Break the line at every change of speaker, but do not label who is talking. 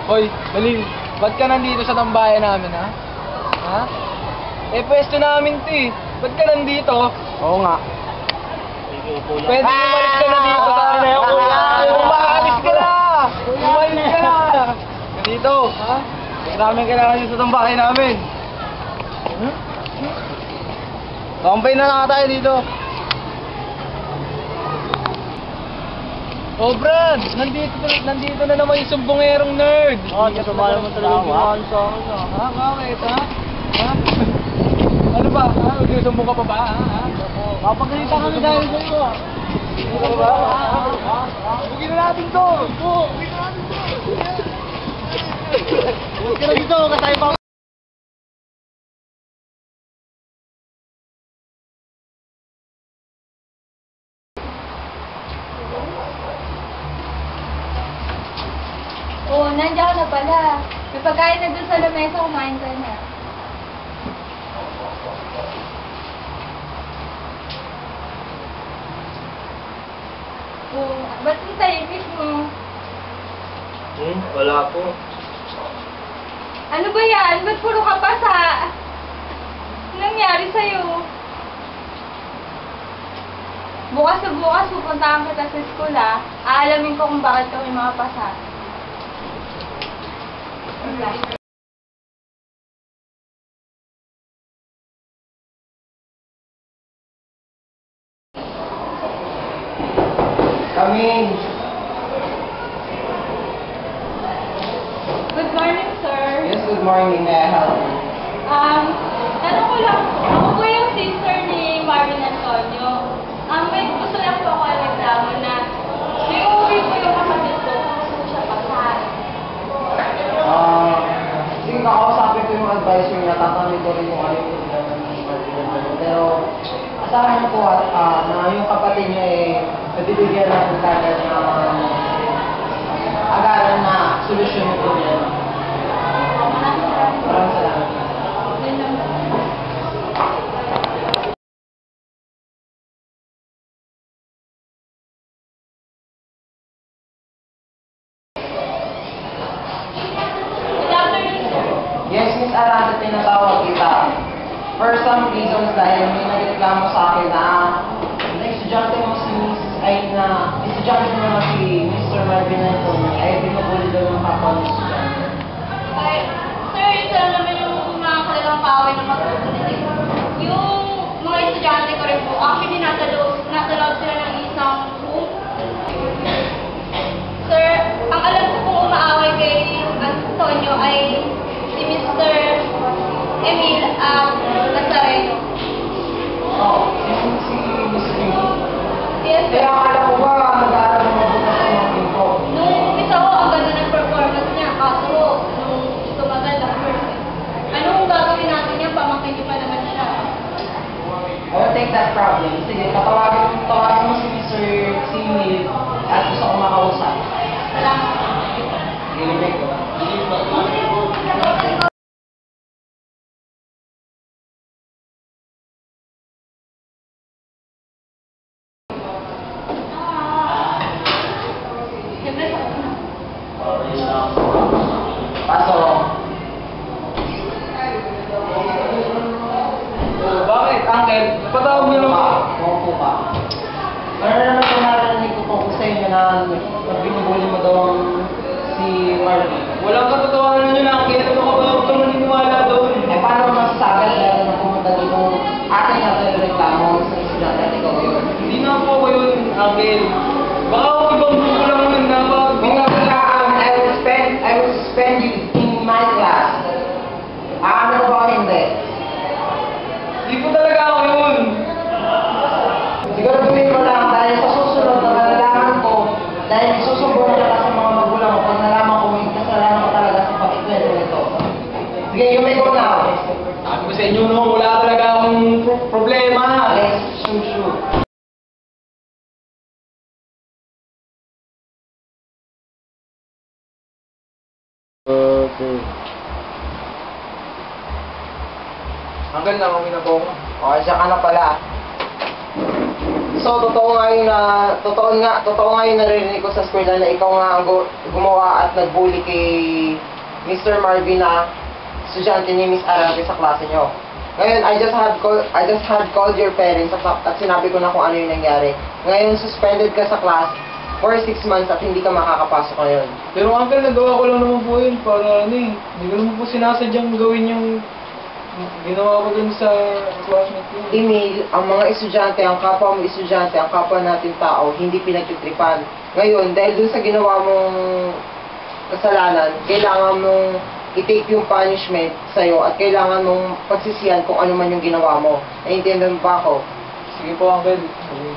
Hoy, Baliw, ba't ka nandito sa tambayan namin, ha? Ha? Eh, pwesto namin to eh. Ba't ka nandito?
Oo nga.
Pwede umalis ka na dito sa akin na yung kuya. Umalis ka na! Umalis ka na! Dito, ha? Maraming kailangan nyo sa tambayan namin. Tambay na lang tayo dito. Oh, Brad! Nandito na naman yung sumbongerong nerd!
Kasama naman talaga yung ginawa sa akin,
Ha? Bakit, ha? Ha? Ano ba? Ha? Magsusumbong ka pa ba? Ha?
Kapagalitan kami dahil sa iyo,
Ano ba? Bugin na natin to! Bugin na natin to!
Huwag ka na dito, kasaya pa.
Oo, nandiyan ka na pala. May pagkain na doon sa lamesa, kumain ka na. Oo, ba't yung tahimik mo?
Wala po.
Ano ba yan? Ba't puro ka pasa? Anong nangyari sa'yo? Bukas na bukas, pupuntahan kita sa school, ha? Aalamin ko kung bakit kami mga pasa.
Coming!
Good morning, sir.
Yes, good morning. May I help you?
Tanong ko lang po. Ako po yung sister ni Marvin Antonio. May gusto lang po ako reklamo na may uuwi po yung kapatid ko. Gusto siya pasahan.
Sige, kakausapin ko yung advisor niya, tatanungin ko rin kung ano yung problema ng Martin. Pero, asahan niyo po na yung kapatid niya nabibigyan ng kagad na agaran na solusyon yung problema. Maraming salamat.
Yun lang. Good afternoon, sir.
Yes, Miss Aranda, tinatawag kita. For some reasons, dahil may nagreklamo sa akin na estudyante mo si estudyante mo na si Mr. Marvin Antonio ay pinupuli daw ng kapwa ng estudyante.
Ay, sir, ito lang naman yung mga kalagang kaaway na magpupulitin. Yung mga estudyante ko rin po, actually nasa loob sila ng isang room. Sir, ang alam ko pong umaaway kay Antonio ay si Mr. Emil Nazareno.
Oo, si Miss Lee.
Yes, sir.
Kaya akala ko ba nag-aaral ng mabuti sa mga pinto?
Nung umpisa ko, ang ganda ng performance niya. Kaso, nung tumagal ang first. Anong gagawin natin niya? Pamangkin niyo pa naman siya.
I will take that problem. Sige, tawagin mo si Mr. Emil at gusto ko makausap.
Salamat.
Ilibig ko.
Siyempre, sa una.
Pasok.
Bakit, Uncle? Napatawag niyo naman.
Maupo ka. Ano naman ito narinig ko tungkol sa inyo na binubuli mo daw si Marvin?
Walang katotohanan yun, Uncle. Ano ka ba? Huwag kang naniniwala doon.
Eh, paano masasabi na pumunta dito atin natin reklamo sa estudyante at ikaw yun?
Hindi na po ako yun, Uncle. Baka ako ibang grupo lang yun na pag...
I will suspend you in my class. Ano ba hindi?
Hindi po talaga ako yun.
Siguraduhin mo lang dahil sa susunod na malalaman ko dahil isusumbong na ka sa mga magulang mo pag nalaman ko may kasalanan ko talaga sa pakikwento nito. Sige, you may go now.
Sabi ko sa inyo, no, wala talaga akong problema.
Let's shoot.
Okay.
Uncle, nakawin na po ako.
Okay, siya ka na pala. So, totoo nga yung narinig ko sa eskwela na ikaw nga ang gumawa at nagbully kay Mr. Marvin na estudyante ni Miss Arante sa klase nyo. Ngayon, I just had called your parents at sinabi ko na kung ano yung nangyari. Ngayon, suspended ka sa class for 6 months at hindi ka makakapasok ngayon.
Pero uncle, nagawa ko lang naman po yun para ano eh. Hindi ko naman po sinasadyang gawin yung ginawa ko dun sa classmate ko.
Email, ang mga estudyante, ang kapwa mo estudyante, ang kapwa natin tao, hindi pinagtitripan. Ngayon, dahil dun sa ginawa mong kasalanan, kailangan mong i-take yung punishment sa'yo at kailangan mong pagsisihan kung ano man yung ginawa mo. Naiintindihan mo ba ako?
Sige po, uncle. Sige.